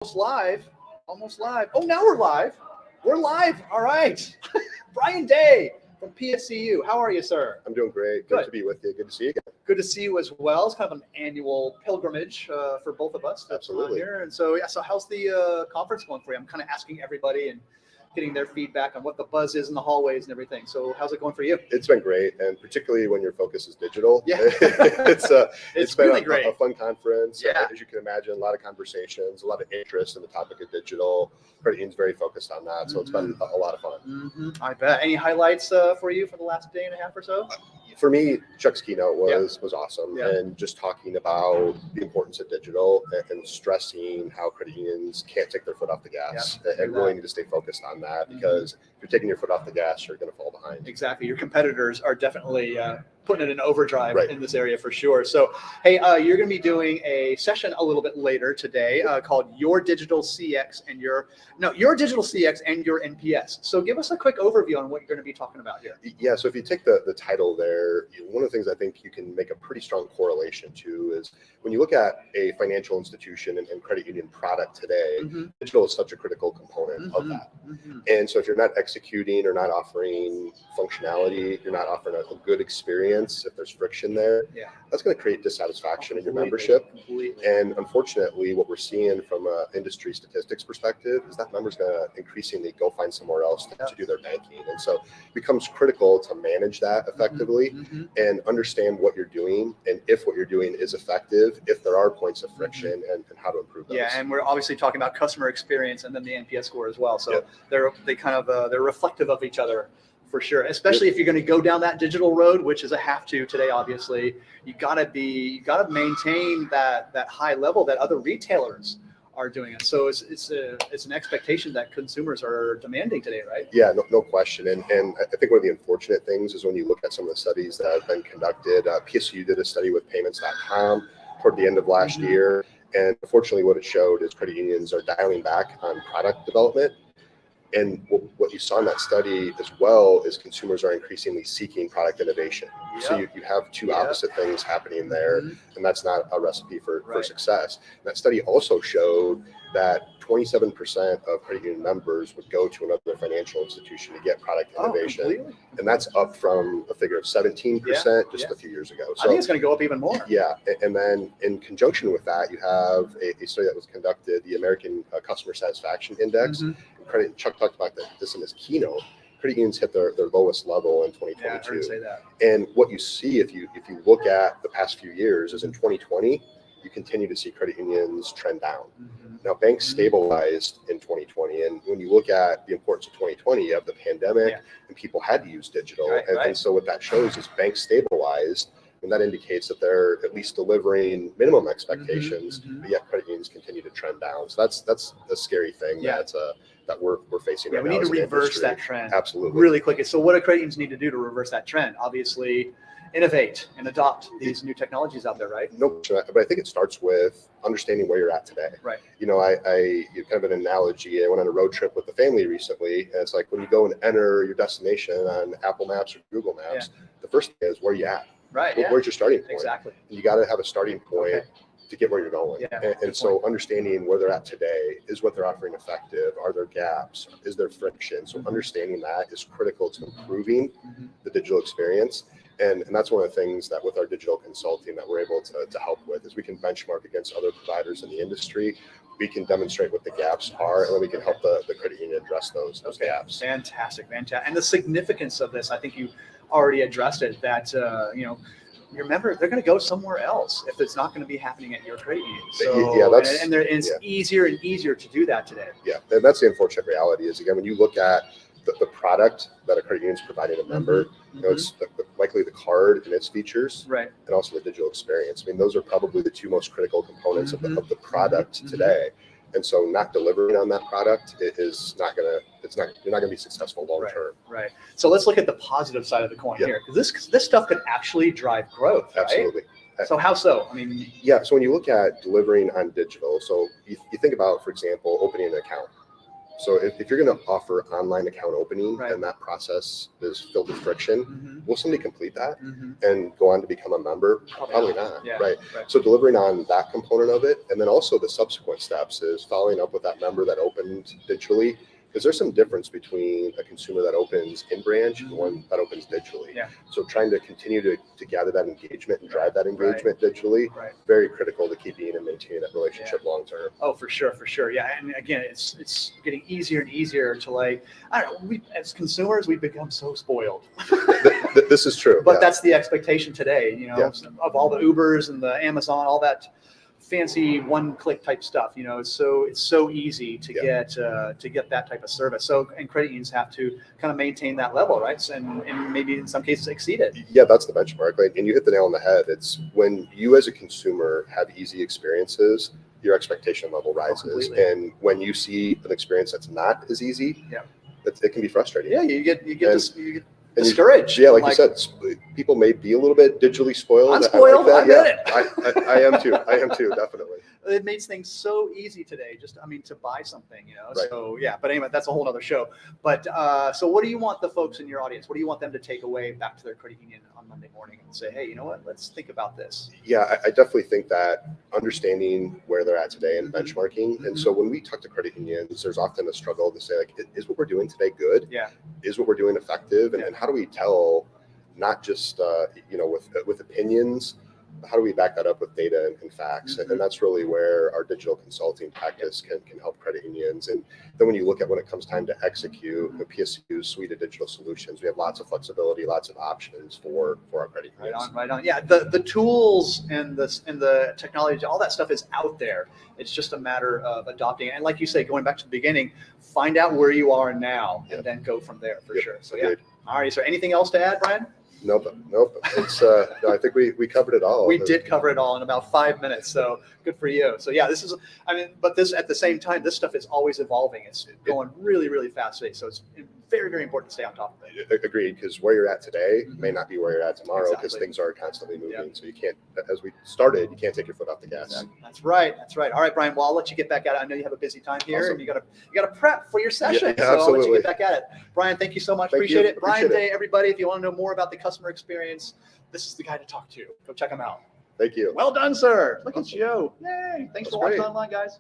Almost live. Almost live. Oh, now we're live. We're live. All right. Brian Day from PSCU. How are you, sir? I'm doing great. Good to be with you. Good to see you again. Good to see you as well. It's kind of an annual pilgrimage for both of us. Absolutely. Here. And so, so how's the conference going for you? I'm kind of asking everybody and getting their feedback on what the buzz is in the hallways and everything. So how's it going for you? It's been great, and particularly when your focus is digital. Yeah. it's been really a fun conference. Yeah. As you can imagine, a lot of conversations, a lot of interest in the topic of digital. Credit Union's very focused on that, so it's been a lot of fun. I bet. Any highlights for you for the last day and a half or so? For me, Chuck's keynote was awesome, and just talking about the importance of digital and stressing how credit unions can't take their foot off the gas and really need to stay focused on that, because if you're taking your foot off the gas, you're going to fall behind. Exactly. Your competitors are definitely putting it in overdrive in this area for sure. So, hey, you're going to be doing a session a little bit later today called Your Digital CX and Your Digital CX and Your NPS. So give us a quick overview on what you're going to be talking about here. Yeah, so if you take the title there, one of the things I think you can make a pretty strong correlation to is when you look at a financial institution and credit union product today, digital is such a critical component of that. And so if you're not executing or not offering functionality, you're not offering a good experience, if there's friction there, that's going to create dissatisfaction in your membership. And unfortunately, what we're seeing from an industry statistics perspective is that members going to increasingly go find somewhere else to do their banking. And so it becomes critical to manage that effectively and understand what you're doing, and if what you're doing is effective, if there are points of friction, and how to improve those. Yeah, and we're obviously talking about customer experience and then the NPS score as well. So they're reflective of each other. For sure, especially if you're going to go down that digital road, which is a have to today. Obviously, you gotta maintain that high level that other retailers are doing it. So it's an expectation that consumers are demanding today, right? Yeah, no question. And I think one of the unfortunate things is when you look at some of the studies that have been conducted. PSCU did a study with payments.com toward the end of last year, and unfortunately, what it showed is credit unions are dialing back on product development. And what you saw in that study as well is consumers are increasingly seeking product innovation. So you have two opposite things happening there, and that's not a recipe for success. And that study also showed that 27% of credit union members would go to another financial institution to get product innovation. And that's up from a figure of 17% just a few years ago. So I think it's going to go up even more. Yeah. And then in conjunction with that, you have a study that was conducted, the American Customer Satisfaction Index. Chuck talked about this in his keynote. Credit unions hit their lowest level in 2022. Yeah, I heard say that. And what you see if you look at the past few years is in 2020, you continue to see credit unions trend down. Now, banks stabilized in 2020, and when you look at the importance of 2020, you have the pandemic, and people had to use digital. And so what that shows is banks stabilized, and that indicates that they're at least delivering minimum expectations, but yet credit unions continue to trend down. So that's a scary thing that we're facing right now. We need to reverse that trend. Absolutely. Really quickly. So what do credit unions need to do to reverse that trend? Obviously, innovate and adopt these new technologies out there, right? No, but I think it starts with understanding where you're at today. Right. You know, I kind of an analogy. I went on a road trip with the family recently, and it's like when you go and enter your destination on Apple Maps or Google Maps, the first thing is where you at. Right. Where's your starting point? Exactly. You got to have a starting point to get where you're going. And so understanding where they're at today, is what they're offering effective? Are there gaps? Is there friction? So understanding that is critical to improving the digital experience. And that's one of the things that with our digital consulting that we're able to help with is we can benchmark against other providers in the industry. We can demonstrate what the gaps are, and then we can help the credit union address those gaps. Fantastic. And the significance of this, I think you already addressed it, that, your member, they're going to go somewhere else if it's not going to be happening at your credit union. So, it's easier and easier to do that today. Yeah, and that's the unfortunate reality is, again, when you look at the product that a credit union is providing a member, you know, it's likely the card and its features, and also the digital experience. I mean, those are probably the two most critical components of the product today. And so not delivering on that product is not going to, you're not going to be successful long term. Right. So let's look at the positive side of the coin here, because this stuff could actually drive growth. Absolutely. So how so? I mean, so when you look at delivering on digital, so you think about, for example, opening an account. So if you're going to offer online account opening Right. and that process is filled with friction, Mhm. will somebody complete that Mhm. and go on to become a member? Probably not, Yeah, right? right. So delivering on that component of it, and then also the subsequent steps is following up with that member that opened digitally, because there's some difference between a consumer that opens in branch and one that opens digitally. Yeah. So trying to continue to gather that engagement and drive that engagement digitally, Right. very critical to keeping and maintaining that relationship long term. Oh, for sure, for sure. Yeah, and again, it's getting easier and easier to, like, I don't know, we as consumers, we've become so spoiled. This is true. But yeah. that's the expectation today, you know, Yeah. of all the Ubers and the Amazon, all that fancy one-click type stuff. You know, it's so easy to get that type of service. So, and credit unions have to kind of maintain that level, right? And maybe in some cases exceed it. Yeah, that's the benchmark, right? And you hit the nail on the head. It's when you as a consumer have easy experiences, your expectation level rises. completely. And when you see an experience that's not as easy, Yeah. it can be frustrating. Yeah, you get And discouraged. Yeah, like you said, people may be a little bit digitally spoiled. I'm spoiled. I like that. I get it. I am too. I am too, definitely. It makes things so easy today, to buy something, you know? Right. So yeah, but anyway, that's a whole other show. But so what do you want the folks in your audience, what do you want them to take away back to their credit union on Monday morning and say, hey, you know what, let's think about this? Yeah, I definitely think that understanding where they're at today and benchmarking. And so when we talk to credit unions, there's often a struggle to say, like, is what we're doing today good? Yeah. Is what we're doing effective? And how do we tell, not just, with opinions, how do we back that up with data and facts? And that's really where our digital consulting practice can help credit unions. And then when you look at when it comes time to execute, the PSCU suite of digital solutions, we have lots of flexibility, lots of options for our credit unions. Right on. Yeah, the tools and the technology, all that stuff is out there. It's just a matter of adopting it. And like you say, going back to the beginning, find out where you are now and then go from there for sure. So yeah. All right. So anything else to add, Brian? Nope. It's no, I think we covered it all. We did cover it all in about 5 minutes. So good for you. So yeah, but this at the same time, this stuff is always evolving. It's going really, really fast today. So it's very, very important to stay on top of it. Agreed, because where you're at today may not be where you're at tomorrow, because Exactly. things are constantly moving. So you can't, as we started, you can't take your foot off the gas. That's right. All right, Brian. Well, I'll let you get back at it. I know you have a busy time here, Awesome. and you gotta prep for your session. Yeah, so I'll let you absolutely. get back at it. Brian, thank you so much. Thank Appreciate you. it. Brian Appreciate Day, everybody. If you want to know more about the customer experience, this is the guy to talk to. Go check him out. Thank you. Well done, sir. Look at Awesome. you. Yay. Thanks That's for watching great. online, guys.